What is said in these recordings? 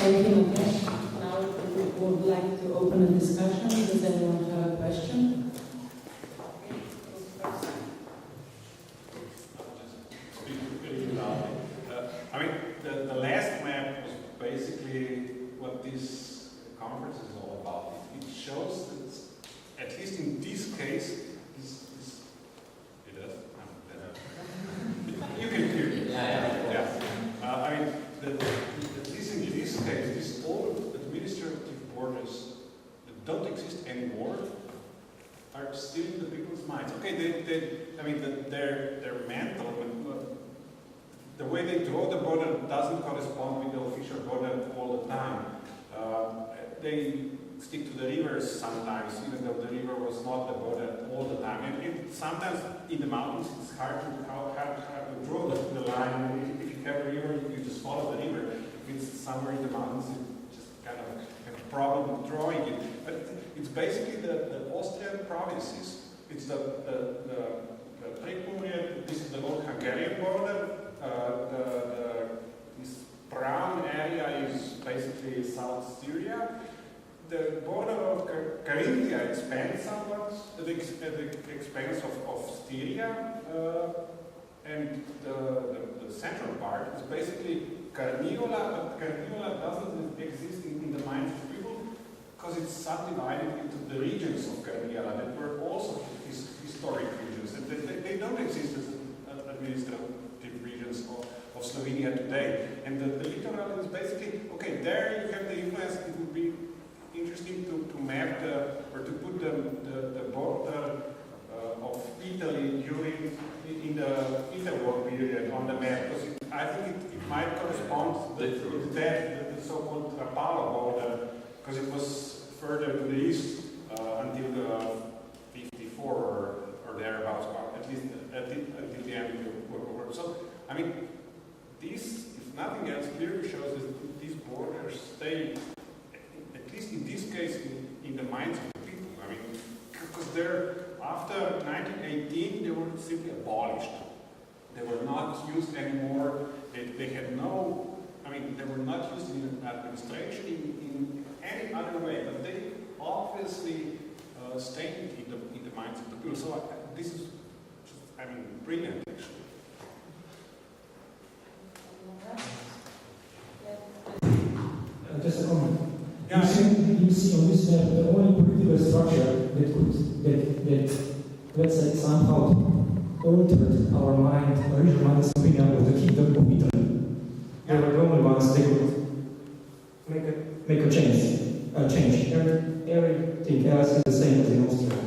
Thank you, Natesh. Now we would like to open a discussion. Does anyone have a question? I mean, the last map was basically what this conference is all about. It shows that, at least in this case, it does. You can hear me. Yeah. I mean, at least in this case, these old administrative borders that don't exist anymore are still in the people's minds. Okay, I mean, their mental. The way they draw the border doesn't correspond with the official border all the time. They stick to the rivers sometimes, even though the river was not the border all the time. And sometimes in the mountains it's hard to draw the line. If you have a river, you just follow the river. If it's somewhere in the mountains, you just kind of have a problem drawing it. But it's basically the Austrian provinces. It's the Tripoli, this is the old Hungarian border. This brown area is basically South Syria. The border of Carinthia expands somewhat at the expense of Styria, and the central part is basically Carniola, but Carniola doesn't exist in the minds of people because it's subdivided into the regions of Carniola that were also historic regions. And they don't exist as administrative regions of Slovenia today. And the littoral is basically, okay, there you have the influence. It would be interesting to map or to put the border of Italy in the interwar period on the map, because I think it might correspond with that, the so-called Rapallo border, because it was further to the east until 54 or thereabouts, at least until the end of the World War. So, I mean, this, if nothing else, clearly shows that these borders stay, at least in this case, in the minds of the people. I mean, because after 1918, they were simply abolished. They were not used anymore. They had no, I mean, they were not used in administration in any other way, but they obviously stayed in the minds of the people. So this is just, I mean, brilliant, actually. Just a comment. Yeah. You see on this map the only political structure that let's say somehow altered our original mind of Slovenia was the Kingdom of Italy. They were the only ones that could make a change. Everything else is the same as in Austria.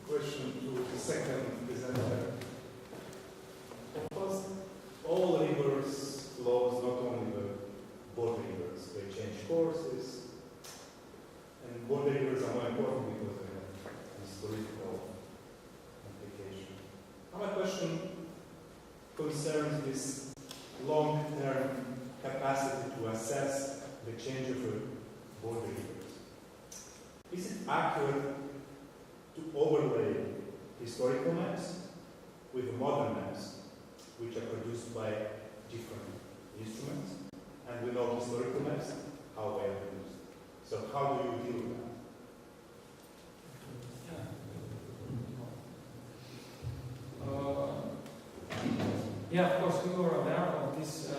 Question to the second presenter. Of course, all rivers flows, not only the border rivers, they change courses, and border rivers are more important because they have historical implication. Now my question concerns this long-term capacity to assess the change of a border rivers. Is it accurate to overlay historical maps with modern maps, which are produced by different instruments, and we know historical maps, how they are produced? So how do you deal with that? Yeah, of course, we were aware of these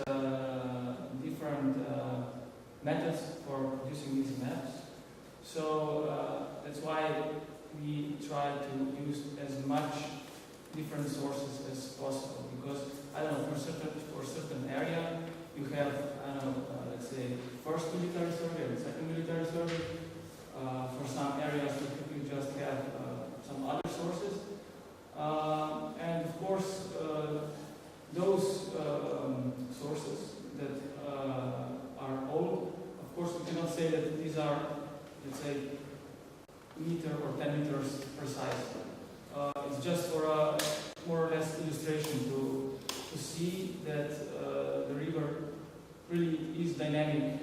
different methods for producing these maps. So that's why we try to use as much different sources as possible. Because I don't know, for a certain area, you have let's say first military survey and second military survey. For some areas, you just have some other sources, and of course, those sources that are old. Of course, we cannot say that these are, let's say, meter or 10 meters precise. It's just for a more or less illustration to see that the river really is dynamic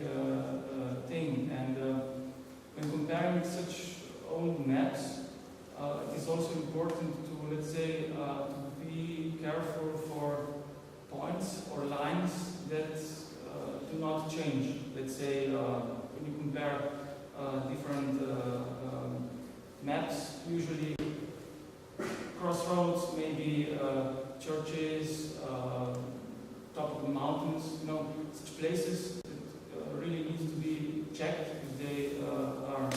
thing, and when comparing such old maps, it is also important to, let's say, to be careful for points or lines that do not change. Let's say when you compare different maps, usually crossroads, maybe churches, top of the mountains, such places that really needs to be checked if they are,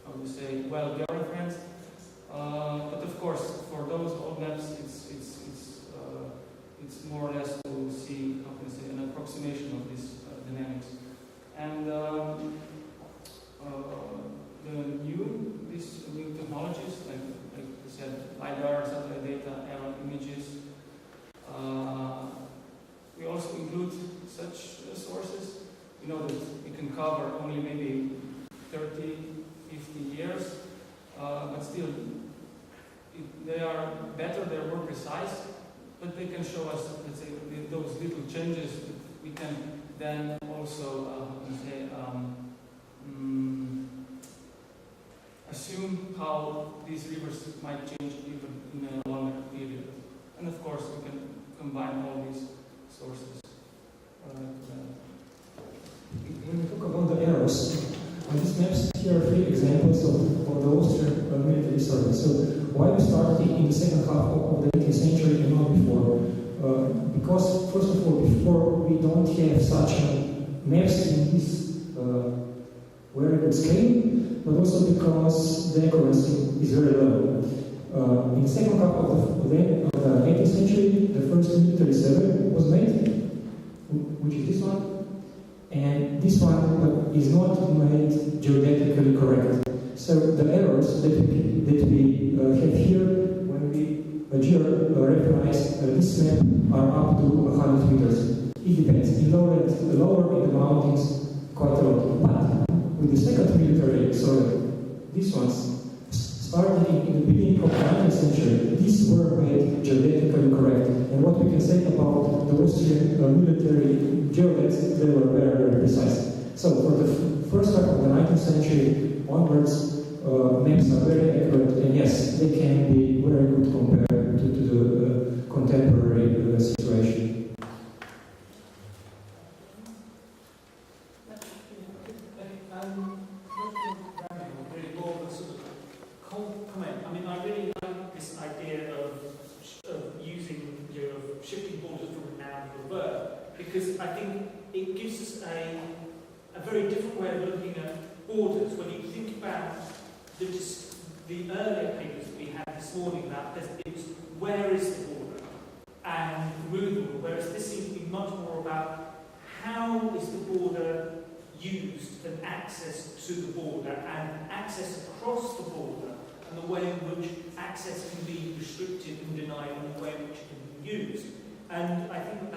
how do you say, well referenced. But of course, for those old maps, it's more or less to see, how can I say, an approximation of these dynamics. And these new technologies, like I said, LiDAR, satellite data, aerial images. We also include such sources. We know that we can cover only maybe 30, 50 years, but still, they are better, they're more precise, but they can show us, let's say, those little changes that we can then also, assume how these rivers might change even in a longer period. And of course, we can combine all these sources. When we talk about the errors, on these maps, here are 3 examples of the Austrian military service. So why we started in the second half of the 18th century and not before? Because, first of all, before we don't have such maps in this very good scale, but also because the accuracy is very low. In the second half of the 18th century, the first military survey was made, which is this one. And this one is not made geodetically correct. So the errors that we have here when we geo-reference this map are up to 100 meters. It depends. In lower in the mountains, quite a lot. But with the second military survey, these ones started in the beginning of the 19th century. These were made geodetically correct. And what we can say about the Austrian military geodets, they were very, very precise. So for the first half of the 19th century onwards, maps are very accurate, and yes, they can be very good compared to the contemporary situation. Comment. I mean, I really like this idea of using shifting borders from a noun to a verb, because I think it gives us a very different way of looking at borders. When you think about the earlier papers that we had this morning about this, it's where is the border and through the border, whereas this seems to be much more about how is the border used and access to the border and access across the border, and the way in which access can be restricted and denied, and the way in which it can be used. And I think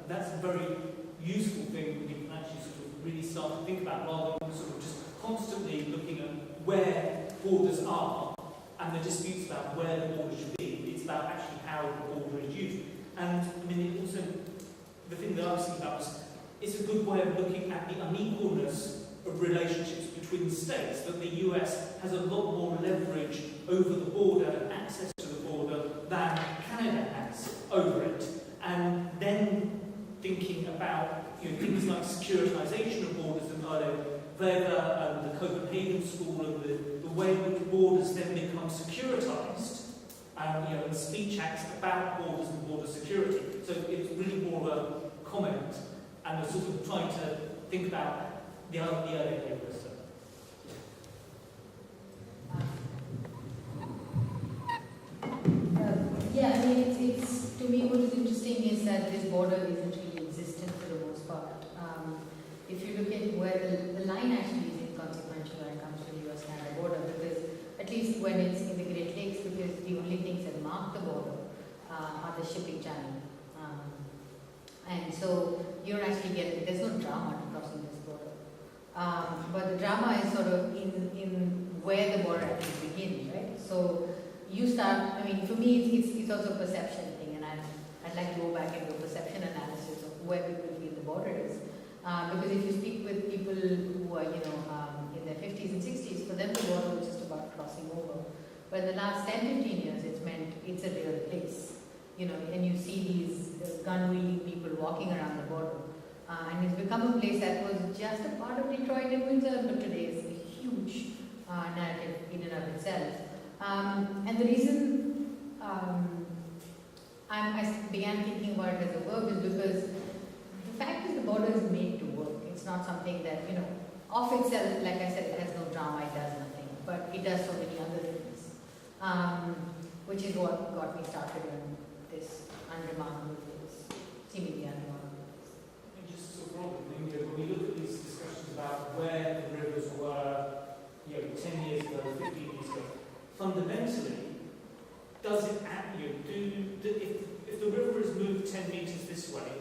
that's a very useful thing that you can actually sort of really start to think about, rather than sort of just constantly looking at where borders are and the disputes about where the border should be. It's about actually how the border is used. And I mean, it also, the thing that I was thinking about was, it's a good way of looking at the unequalness of relationships between states, that the US has a lot more leverage over the border and access to the border than Canada has over it. And then thinking about things like securitization of borders and Weber and the Copenhagen School, and the way in which borders then become securitized, and speech acts about borders and border security. So it's really more of a comment and a sort of trying to think about the earlier papers. Yeah, I mean, it's to me what is interesting is that this border isn't really existent for the most part. If you look at where the line actually is inconsequential when it comes to the US-Canada border, because at least when it's in the Great Lakes, because the only things that mark the border are the shipping channel. And so you don't actually there's no drama to crossing this border. But the drama is sort of in where the border actually begins, right? So you start, I mean, for me, it's also a perception thing, and I'd like to go back and do a perception analysis of where people feel the border is. Because if you speak with people who are, in their 50s and 60s, for them the border was just about crossing over. But in the last 10, 15 years, it's a real place. And you see these gun-wielding people walking around the border. And it's become a place that was just a part of Detroit and Windsor, but today is a huge narrative in and of itself. And the reason I began thinking about it as a verb is because the fact is the border is made to work. It's not something that, of itself, like I said, it has no drama, it does nothing, but it does so many other things, which is what got me started in this unremarkable place, seemingly unremarkable place. And just so broadly, when we look at these discussions about where the rivers were, 10 years ago, 15 years ago, fundamentally, does it if the river has moved 10 metres this way,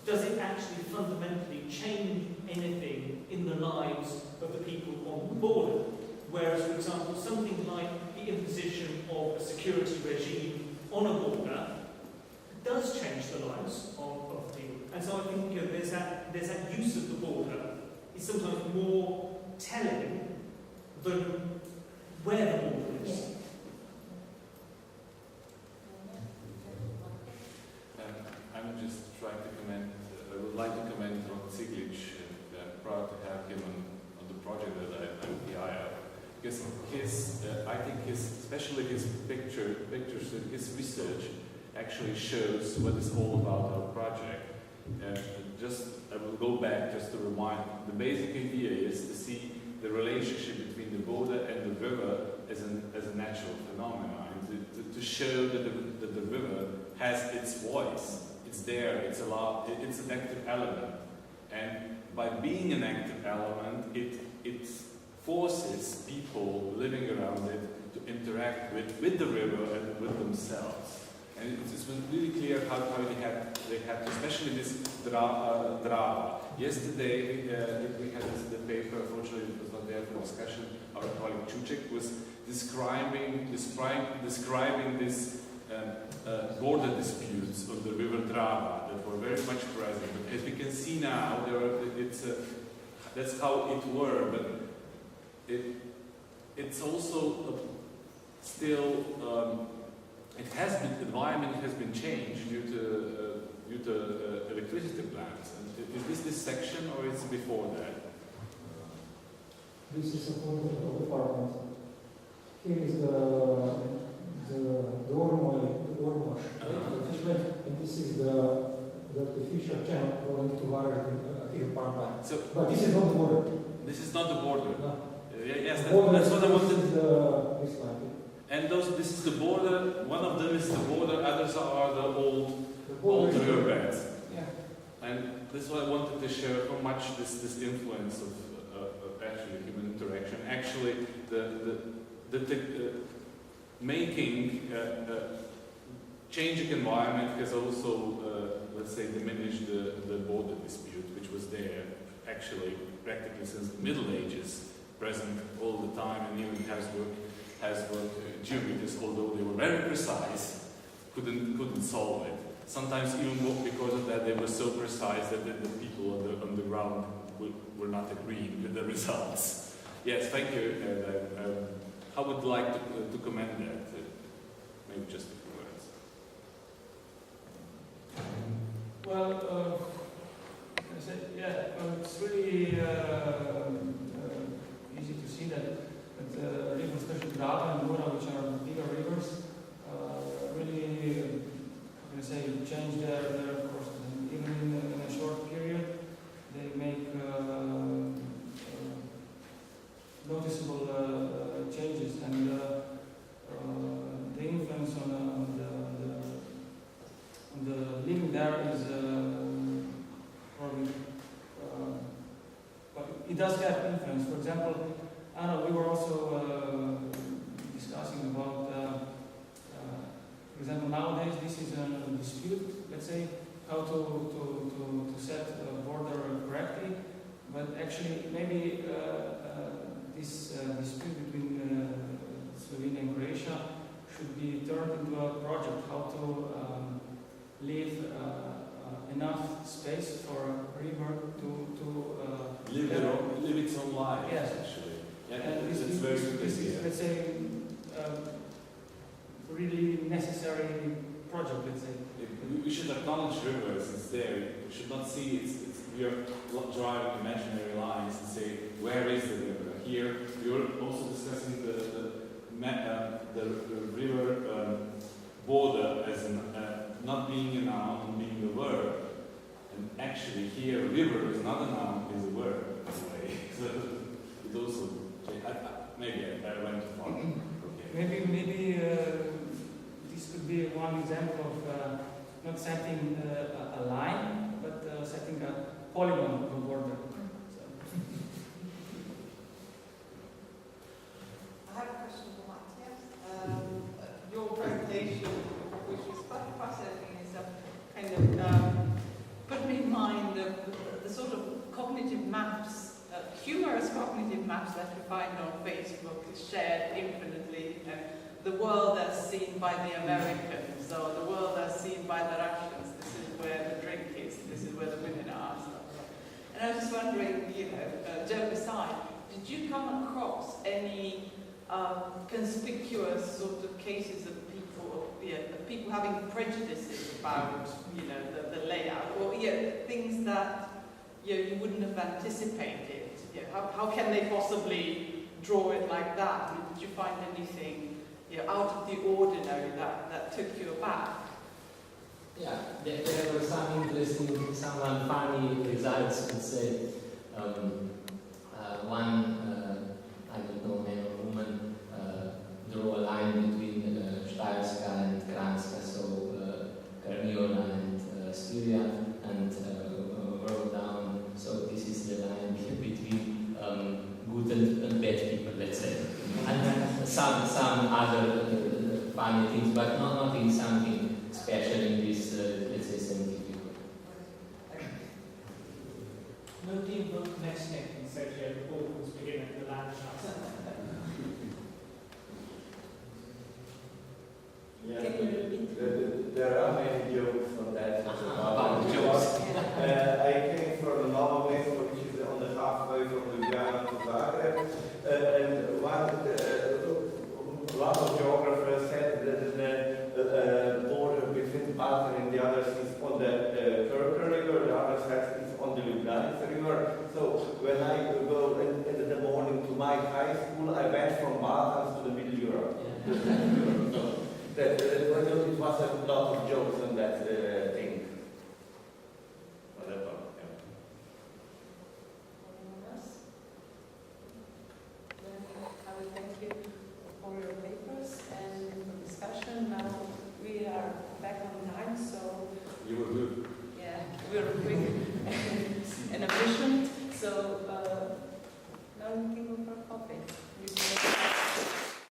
does it actually fundamentally change anything in the lives of the people on the border? Whereas, for example, something like the imposition of a security regime on a border does change the lives of people. And so I think there's that use of the border is sometimes more telling than where the border is. Yeah. I'm just trying to comment, I would like to comment on Ziglic, and I'm proud to have him on the project that I'm PI of. Because I think especially his pictures and his research actually shows what it's all about our project. I will go back just to remind, the basic idea is to see the relationship between the border and the river as a natural phenomenon, and to show that the river has its voice. It's there, it's an active element. And by being an active element, it forces people living around it to interact with the river and with themselves. And it was really clear how they had to, especially this drama. Yesterday, we had the paper, unfortunately it was not there for discussion, our colleague Čuček was describing this border disputes on the river Drava that were very much present. But as we can see now, that's how it were, but it's also still, the environment has been changed due to electricity plants. And is this section or is it before that? This is a whole apartment. Here is the Ormož, and this is the artificial channel going to water here apartment. But this is not the border. This is not the border. No. Yes, The border that's what I wanted. is this line. And this is the border. One of them is the border. Others are the old riverbeds. Yeah. And this is what I wanted to show how much this influence of actually human interaction, actually making changing environment has also, let's say, diminished the border dispute, which was there actually practically since the Middle Ages, present all the time, and even Habsburg geometers, although they were very precise, couldn't solve it. Sometimes even because of that, they were so precise that the people on the ground were not agreeing with the results. Yes, thank you. I would like to commend that. Maybe just a few words. Well, I said, it's really easy to see that rivers, especially Drava and Mura, which are bigger rivers, really, change their courses. And even in a short period, they make noticeable changes, and the influence on the living there is probably, but it does have influence. For example, Anna, we were also discussing about, for example, nowadays this is a dispute, let's say, how to set a border correctly, but actually maybe this dispute between Slovenia and Croatia should be turned into a project, how to leave enough space for a river to live its own life. Yes, actually. Yeah, and it's very good to see. let's say, really necessary project, let's say. We should acknowledge rivers, it's there. We should not see we you're drawing imaginary lines and say, where is the river? Here, we were also discussing the river border as not being a noun and being a verb. And actually here, river is not a noun, is a verb, in a way. So it also, maybe I went too far. Okay. Maybe this could be one example of not setting a line, but setting a polygon of a border. So. I have a question for Matthias. Your presentation, which was quite fascinating, is kind of put me in mind of the sort of cognitive maps, humorous cognitive maps that you find on Facebook, shared infinitely. You know, the world as seen by the Americans, or the world as seen by the Russians. This is where the drink is. This is where the women are. And I was just wondering, you know, joke aside, did you come across any conspicuous sort of cases of people having prejudices about, you know, the layout, or things that you wouldn't have anticipated? How can they possibly draw it like that? I mean, did you find anything out of the ordinary that took you aback? Yeah, there were some interesting, some funny results. Let's say one, I don't know, man or woman, drew a line between Steierska and Kranjska, so Carniola and Styria, and wrote down, so this is the line between good and bad people, let's say. And then some other funny things, but not in something special in this, let's say, scientific way. No teamwork next neck and said you had balls begin at the land shots. Yeah, there are many jokes on that. About jokes. I came from Novo Mesto, which is on the halfway from Ljubljana to Zagreb, and lot of geographers said that the border between Balkan and the others is on the Krka River, the other side is on the Ljubljanica River. So when I go in the morning to my high school, I went from Balkans to the Middle Europe. Yeah. So it was a lot of jokes on that.